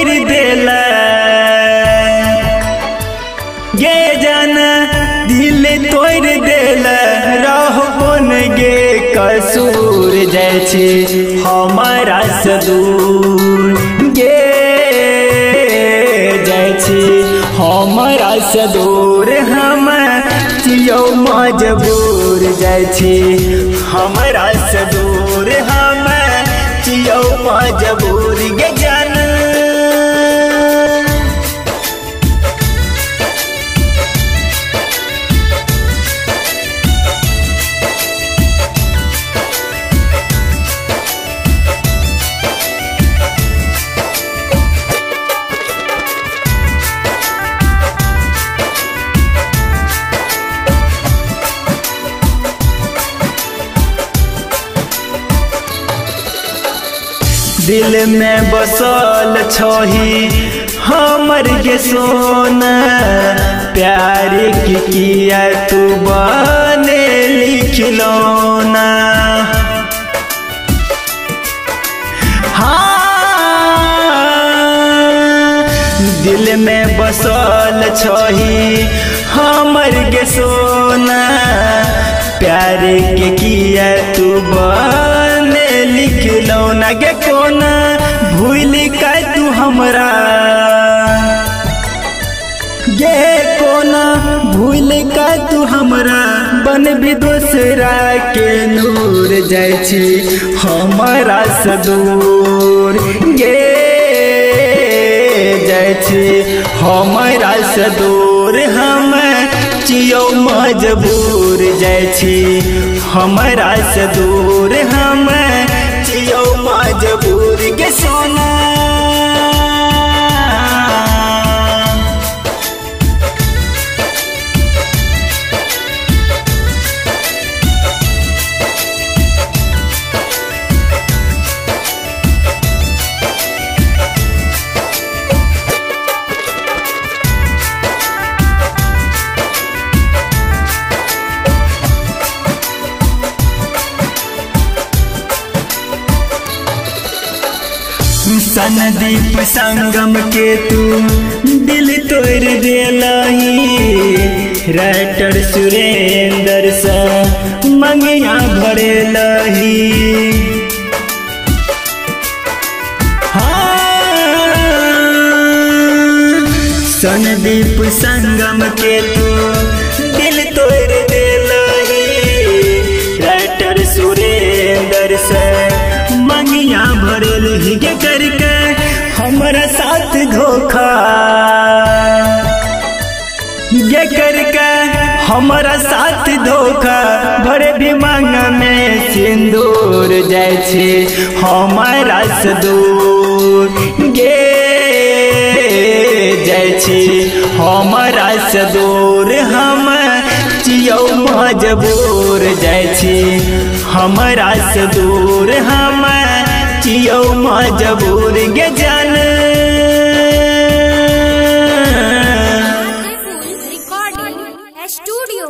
तोड़ देला गे जाना दिल तोड़ देला रहो बन गे कसूर जाय छी हमारा से दूर गे जाय छी हमारा से दूर हम जियो मजबूर जाय छी हमारा से दूर हम जियो मजबूर गे जाना दिल में बसल छही हमर गे सोना प्यार की किया तू बने लिखलौना हाँ दिल में बसल छही हमर गे सोना प्यार के किया तू बने लिखलौना गे कोना भूल का तू हमरा गे कोना भूल का तू हमरा बन भी दूसरा के नूर जाय छी हमारा से दूर गे जाय छी हमारा से दूर हम जियो मजबूर जाय छी हमारा से दूर हम जियो मजबूर गे सोना सनदीप संगम के तू दिल तोड़ देलही राइटर सुरेंद्र से मंगिया भरेलही हाँ सनदीप संगम के तू दिल तोड़ देलही राइटर सुरेंद्र से मंगिया भरल गे करके हमारा साथ धोखा गे करके हमारा साथ धोखा भरे भी मांग में सिंदूर जाय छी हमारा से दूर गे जाय छी हमारा से दूर हम जियो मजबूर जाय छी हमारा से दूर हम जियो मजबूर गे जान रिकॉर्डिंग स्टूडियो